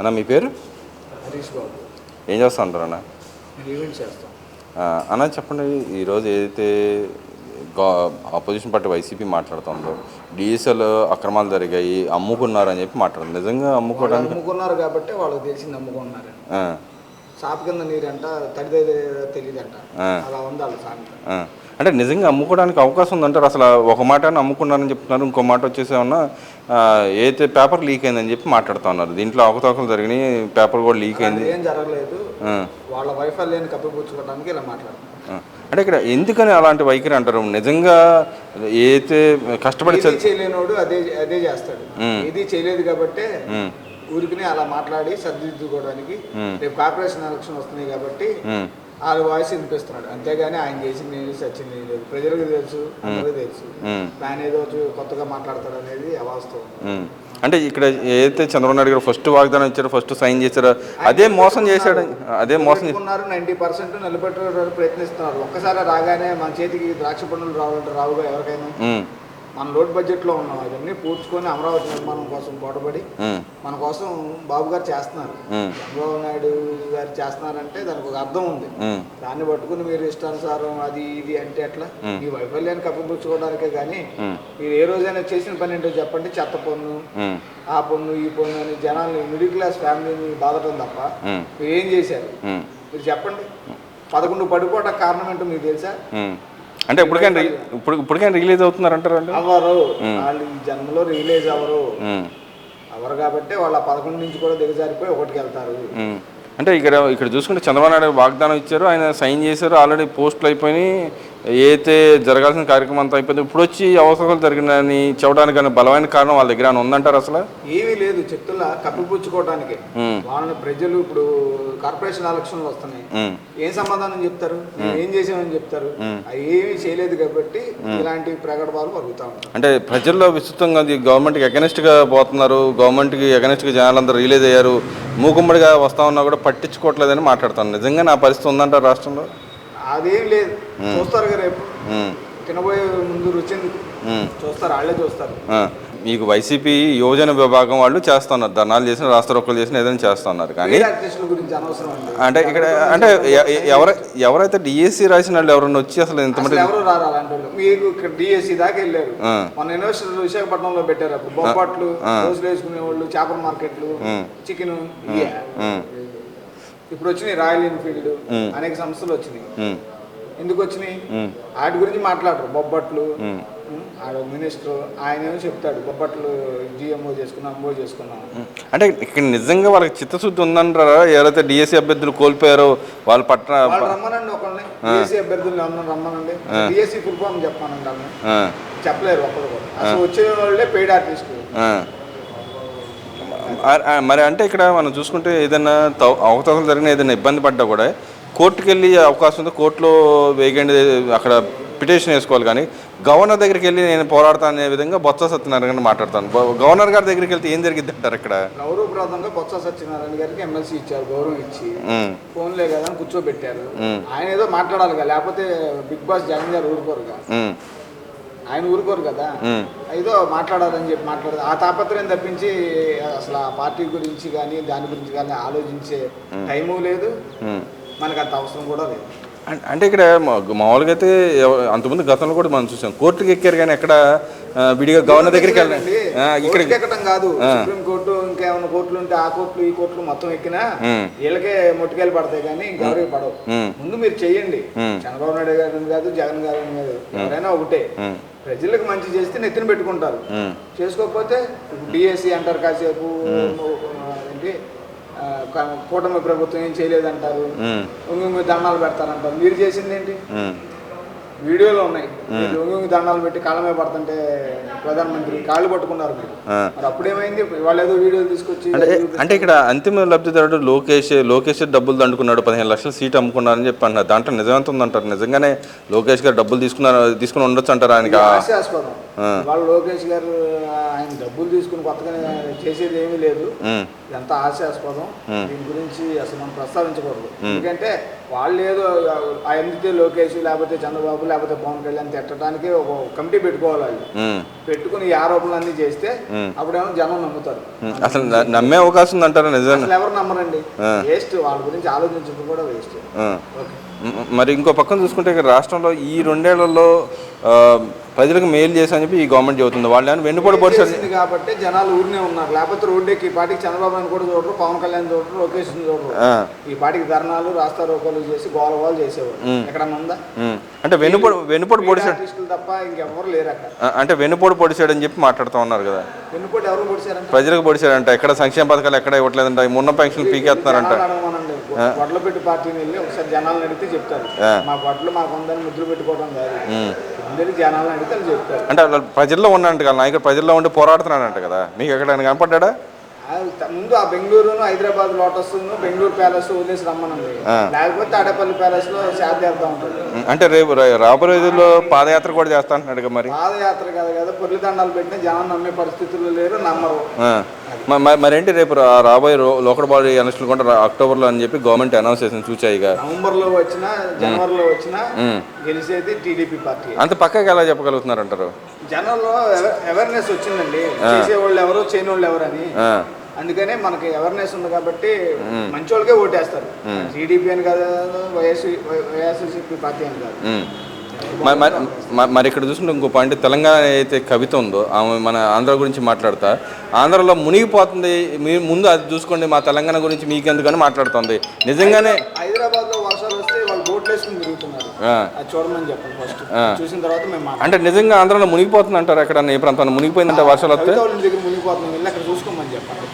అన్న మీ పేరు? హరీష్ బాబు. ఏం చేస్తా ఉంటారు అన్న? ఈవెంట్ చేస్తాం. అన్న చెప్పండి, ఈరోజు ఏదైతే ఆపోజిషన్ పార్టీ వైసీపీ మాట్లాడుతుందో డిఎస్ఎల్ అక్రమాలు జరిగాయి, అమ్ముకున్నారని చెప్పి మాట్లాడుతుంది. నిజంగా అమ్ముకున్నారు కాబట్టి వాళ్ళకి తెలిసింది అమ్ముకున్నారు. సాపు కింద నీరంట తడిదే తెలియదంట, అలా ఉంది వాళ్ళ సామెత. అంటే నిజంగా అమ్ముకోవడానికి అవకాశం ఉందంటారు? అసలు ఒక మాట అమ్ముకున్నారని చెప్తున్నారు, ఇంకో మాట వచ్చేసి ఏమన్నా ఏదైతే పేపర్ లీక్ అయిందని చెప్పి మాట్లాడుతూ ఉన్నారు. దీంట్లో అవకతవకలు జరిగినాయి, పేపర్ కూడా లీక్ అయింది. ఏం జరగలేదు, వాళ్ళ వైఫల్యాన్ని కప్పిపుచ్చుకోవడానికి ఇలా మాట్లాడుతున్నారు. అంటే ఇక్కడ ఎందుకని అలాంటి వైఖరి అంటారు? నిజంగా ఏదైతే కష్టపడి చేయలేనోడు అదే చేస్తాడు. ఏది చేయలేదు కాబట్టి ఊరికి అలా మాట్లాడి సర్దిద్దుకోవడానికి రేపు కార్పొరేషన్ ఎలక్షన్ వస్తున్నాయి కాబట్టి వాళ్ళ వాయిస్ వినిపిస్తున్నాడు. అంతేగాని ఆయన చేసింది సచ్చింది లేదు. ప్రజలకు తెలుసు, అందరికీ తెలుసు. ఆయన ఏదో కొత్తగా మాట్లాడతాడు అనేది అవాస్తవం. అంటే ఇక్కడ ఏదైతే చంద్రబాబు నాయుడు గారు ఫస్ట్ వాగ్దానం ఇచ్చారో, ఫస్ట్ సైన్ చేశారో అదే మోసం చేశాడు. అదే మోసం చేస్తున్నారు. 90% నిలబెట్టుకోవడానికి ప్రయత్నిస్తున్నారు. ఒక్కసారి రాగానే మన చేతికి ద్రాక్ష పండులు రావాలంటే రావుగా ఎవరికైనా. మన లోడ్ బడ్జెట్లో ఉన్నాం, అవన్నీ పూడ్చుకొని అమరావతి నిర్మాణం కోసం పోటపడి మన కోసం బాబు గారు చేస్తున్నారు. చంద్రబాబు నాయుడు గారు చేస్తున్నారంటే దానికి ఒక అర్థం ఉంది. దాన్ని పట్టుకుని మీరు ఇష్టానుసారం అది ఇది అంటే ఎట్లా? ఈ వైఫల్యాన్ని కప్పిపుచ్చుకోవడానికే కానీ మీరు ఏ రోజైనా చేసిన పని ఏంటో చెప్పండి. చెత్త పన్ను, ఆ పన్ను, ఈ పన్ను అని జనాల్ని, మిడిల్ క్లాస్ ఫ్యామిలీని బాధటం తప్ప మీరు ఏం చేశారు? మీరు చెప్పండి. 11 పడిపోవడానికి కారణం ఏంటో మీకు తెలుసా? అంటే ఇప్పటికైనా రిలీజ్ అవుతున్నారంటారు? అవ్వరు, వాళ్ళు ఈ జన్మలో రిలీజ్ అవ్వరు కాబట్టి వాళ్ళ 11 నుంచి కూడా దిగజారిపోయి 1కి వెళ్తారు. అంటే ఇక్కడ చూసుకుంటే చంద్రబాబు నాయుడు వాగ్దానం ఇచ్చారు, ఆయన సైన్ చేశారు, ఆల్రెడీ పోస్టులు అయిపోయినాయి, ఏదైతే జరగాల్సిన కార్యక్రమం అంతా అయిపోయింది. ఇప్పుడు వచ్చి అవసరాలు జరిగినాయని చెప్పడానికి కానీ బలమైన కారణం వాళ్ళ దగ్గర ఉందంటారు? అసలు ఏమీ లేదు, చెట్టులా కప్పిపుచ్చుకోవడానికి. వాళ్ళని ప్రజలు ఇప్పుడు కార్పొరేషన్ ఎలక్షన్లు వస్తున్నాయి, ఏం సమాధానం చెప్తారు? ఏం చేసామని చెప్తారు? అవి ఏమీ చేయలేదు కాబట్టి ఇలాంటి ప్రకటనలు పరుగుతూ ఉంటారు. అంటే ప్రజల్లో విస్తృతంగా గవర్నమెంట్కి అగెనిస్ట్గా పోతున్నారు, గవర్నమెంట్కి అగెనిస్ట్గా జనాలందరూ రిలీజ్ అయ్యారు, మూకుమ్మడిగా వస్తా ఉన్నా కూడా పట్టించుకోవట్లేదని మాట్లాడుతాను. నిజంగా నా పరిస్థితి ఉందంటారు రాష్ట్రంలో? అదేం లేదు, చూస్తారు కదా రేపు తినబోయే ముందు రుచింది చూస్తారు, వాళ్ళే చూస్తారు. మీకు వైసీపీ యువజన విభాగం వాళ్ళు చేస్తున్నారు, ధర్నాలు చేసిన, రాస్తారోకోలు చేసిన, ఏదైనా చేస్తున్నారు. కానీ అంటే ఇక్కడ అంటే ఎవరైతే డిఎస్సి రాసిన వాళ్ళు ఎవరైనా వచ్చి అసలు ఎంతమంది ఎవరు రారు అలాంటి వాళ్ళు. మీకు ఇక్కడ డిఎస్సి దాకా వెళ్ళారు, మన యూనివర్సిటీ విశాఖపట్నంలో పెట్టారు. అప్పుడు బొబ్బట్లు, రోజులు వేసుకునే వాళ్ళు, చేపల మార్కెట్లు, చికెన్, ఇప్పుడు వచ్చినాయి రాయల్ ఎన్ఫీల్డ్, అనేక సంస్థలు వచ్చినాయి. ఎందుకు వచ్చినాయి? వాటి గురించి మాట్లాడరు. బొబ్బట్లు, మినిస్టర్ ఆయన ఏమో చెప్తాడు, బొబ్బట్లు జిఎంఓ చేసుకున్నాం, ఎంఓ చేసుకున్నాం. అంటే ఇక్కడ నిజంగా వాళ్ళకి చిత్తశుద్ధి ఉందంటారా? ఎవరైతే డిఎస్సి అభ్యర్థులు కోల్పోయారో వాళ్ళ పట్ల రమ్మనండి, ఒకళ్ళని డిఎస్సి అభ్యర్థులు రమ్మనండి. డిఎస్సి ఫుల్ ఫామ్ చెప్పానండి, చెప్పలేరు ఒకరు కూడా. అసలు వచ్చే వాళ్ళే పెయిడ్ ఆర్టిస్టులు. మరి అంటే ఇక్కడ మనం చూసుకుంటే ఏదైనా అవకతవకలు జరిగిన, ఏదైనా ఇబ్బంది పడ్డా కూడా కోర్టుకు వెళ్ళి అవకాశం ఉంది, కోర్టులో వేగండి అక్కడ పిటిషన్ వేసుకోవాలి. కానీ గవర్నర్ దగ్గరికి వెళ్ళి నేను పోరాడతాను అనే విధంగా బొత్స సత్యనారాయణ మాట్లాడతాను. గవర్నర్ గారి దగ్గరికి వెళ్తే ఏం జరిగింది అంటారు? ఇక్కడ గౌరవప్రదంగా బొత్స సత్యనారాయణ గారికి ఎమ్మెల్సీ ఇచ్చారు, గౌరవం ఇచ్చి ఫోన్లే కదా అని కూర్చోబెట్టారు. ఆయన ఏదో మాట్లాడాలి కదా, లేకపోతే బిగ్ బాస్ జగన్ గారు ఊరుకోరుగా, ఆయన ఊరుకోరు కదా, ఏదో మాట్లాడాలని చెప్పి మాట్లాడదు. ఆ తాపత్రయం తప్పించి అసలు ఆ పార్టీ గురించి కానీ దాని గురించి కానీ ఆలోచించే టైము లేదు, మనకు అంత అవసరం కూడా లేదు. అంటే ఇక్కడ మామూలుగా అయితే అంతకుముందు గతంలో కూడా మనం చూసాం, కోర్టుకి ఎక్కారు కానీ ఎక్కడ విడిగా గవర్నర్ దగ్గరికి వెళ్ళండి. ఇక్కడ ఎక్కడం కాదు, సుప్రీంకోర్టు ఇంకేమైనా కోర్టులు ఉంటే ఆ కోర్టులు ఈ కోర్టులు మొత్తం ఎక్కినా వీళ్ళకే మొట్టుకెళ్ళి పడతాయి కానీ ఇంకెవరికి పడవు. ముందు మీరు చెయ్యండి. చంద్రబాబు నాయుడు గారిని కాదు, జగన్ గారిని కాదు, ఎవరైనా ఒకటే. ప్రజలకు మంచి చేస్తే నెత్తిన పెట్టుకుంటారు, చేసుకోకపోతే డిఎస్సి అంటారు, కాసేపు ఏంటి కూటమి ప్రభుత్వం ఏం చేయలేదంటారు, దండాలు పెడతారంటారు. మీరు చేసింది ఏంటి? వీడియోలో ఉన్నాయి, దండాలు పెట్టి కాళ్ళమే పడుతుంటే ప్రధానమంత్రి కాళ్ళు పట్టుకున్నారు. మరి అప్పుడేమైంది? వాళ్ళు ఏదో వీడియోలు తీసుకొచ్చి అంటే ఇక్కడ అంతిమ లబ్ధిదారుడు లోకేష్ డబ్బులు దండుకున్నాడు, 15 లక్షల సీట్ అమ్ముకున్నారని చెప్పి అన్నారు. దాంట్లో నిజమంత ఉందంటారు? నిజంగానే లోకేష్ గారు డబ్బులు తీసుకుని ఉండొచ్చు అంటారు? ఆయనకి హాస్యాస్పదం. వాళ్ళు లోకేష్ గారు ఆయన డబ్బులు తీసుకుని కొత్తగా చేసేది ఏమీ లేదు, ఇదంతా హాస్యాస్పదం, దీని గురించి అసలు మనం ప్రస్తావించకూడదు. ఎందుకంటే వాళ్ళు ఏదో అందుకే లోకేష్ లేకపోతే చంద్రబాబు లేకపోతే పవన్ కళ్యాణ్ తిట్టడానికి ఒక కమిటీ పెట్టుకోవాలి, వాళ్ళు పెట్టుకుని ఈ ఆరోపణలు అన్ని చేస్తే అప్పుడేమో జనం నమ్ముతారు. అసలు నమ్మే అవకాశం ఉందంటారా నిజంగా? అసలు ఎవరు నమ్మరండి, వేస్ట్, వాళ్ళ గురించి ఆలోచించడం కూడా వేస్ట్. మరి ఇంకో పక్కన చూసుకుంటే ఇక్కడ రాష్ట్రంలో ఈ 2 ఏళ్లలో ప్రజలకు మేలు చేశారని చెప్పి ఈ గవర్నమెంట్ చెబుతుంది. వాళ్ళు ఏమైనా వెన్నుపోటు పొడిచారు కాబట్టి జనాలు ఊరినే ఉన్నారు, లేకపోతే రోడ్డుకి ఈ పాటికి చంద్రబాబు నాయుడు కూడా చూడరు, పవన్ కళ్యాణ్ చూడరు, లోకేష్ చూడరు, ఈ పాటికి ధర్నాలు రాస్తా రోకోలు చేసి గోల చేసేవారు. ఎక్కడన్నా ఉందా? అంటే వెన్నుపోటు పొడిచాడు తప్ప ఇంకెవరు లేరు అక్కడ. అంటే వెన్నుపోటు పొడిచాడు అని చెప్పి మాట్లాడుతూ ఉన్నారు కదా. వెన్నుపోటు ఎవరు పొడిచారంట? ప్రజలకు పొడిచాడంట. ఎక్కడ సంక్షేమ పథకాలు ఎక్కడ ఇవ్వట్లేదంట, ఉన్న పెన్షన్ పీకేస్తున్నారంట. వడ్ల పెట్టి పార్టీని వెళ్ళి ఒకసారి జనాలను అడిగితే చెప్తారు, మా వడ్లు మాకు ఉందని ముద్దులు పెట్టుకోవడం కాదు, అందరి జనాలను అడిగితే చెప్తారు. అంటే ప్రజల్లో ఉన్నట్టు కదా, నాయకుడు ప్రజల్లో ఉండి పోరాడుతున్నాడంట కదా, మీకు ఎక్కడ కనపడ్డా? ముందు ఆ బెంగళూరును హైదరాబాద్ లోటస్ బెంగళూరు ప్యాలెస్ వదిలేసి రమ్మనండి, లేకపోతే తాడేపల్లి ప్యాలెస్ లో సేద చేస్తా ఉంటాడు. అంటే రేపు రాబోయే రోజుల్లో పాదయాత్ర కూడా చేస్తా అంటున్నాడు మరి. పాదయాత్ర కాదు కదా, పొర్లి దండాలు పెట్టినా జనం నమ్మే పరిస్థితుల్లో లేరు, నమ్మరు. మరేంటి రేపు రాబోయే లోకల్ బాడీ ఎలక్షన్లు కూడా అక్టోబర్లో అని చెప్పి గవర్నమెంట్ అనౌన్స్ చేసింది చూచాయిగా. నవంబర్లో వచ్చినా జనవరిలో వచ్చినా గెలిచేది టీడీపీ పార్టీ. అంత పక్కకి ఎలా చెప్పగలుగుతున్నారు అంటారు? జనంలో అవేర్నెస్ వచ్చిందండి, చేసేవాళ్ళు ఎవరు చేయని వాళ్ళు ఎవరని. అందుకనే మనకి అవేర్నెస్ ఉంది కాబట్టి మంచి వాళ్ళకే ఓటేస్తారు. టీడీపీ అని కాదు, వైఎస్ఆర్సీపీ పార్టీ అని కాదు. మరి ఇక్కడ చూసుకుంటే ఇంకో పాయింట్, తెలంగాణ అయితే కవిత ఉందో ఆమె మన ఆంధ్ర గురించి మాట్లాడతా, ఆంధ్రలో మునిగిపోతుంది, మీరు ముందు అది చూసుకోండి, మా తెలంగాణ గురించి మీకెందుకని మాట్లాడుతుంది. నిజంగానే హైదరాబాద్ లో వర్షాలు వస్తే వాళ్ళు బోట్లు వేసుకుని తిరుగుతున్నారు, అది చూడమని చెప్పండి ఫస్ట్, చూసిన తర్వాత మేము అంటే నిజంగా ఆంధ్రలో మునిగిపోతుంది అంటారు? ఎక్కడ ఏ ప్రాంతంలో మునిగిపోయిందంటే వర్షాలు వస్తే దగ్గర మునిగిపోతున్నాం, వెళ్ళి అక్కడ చూసుకోమని చెప్పండి.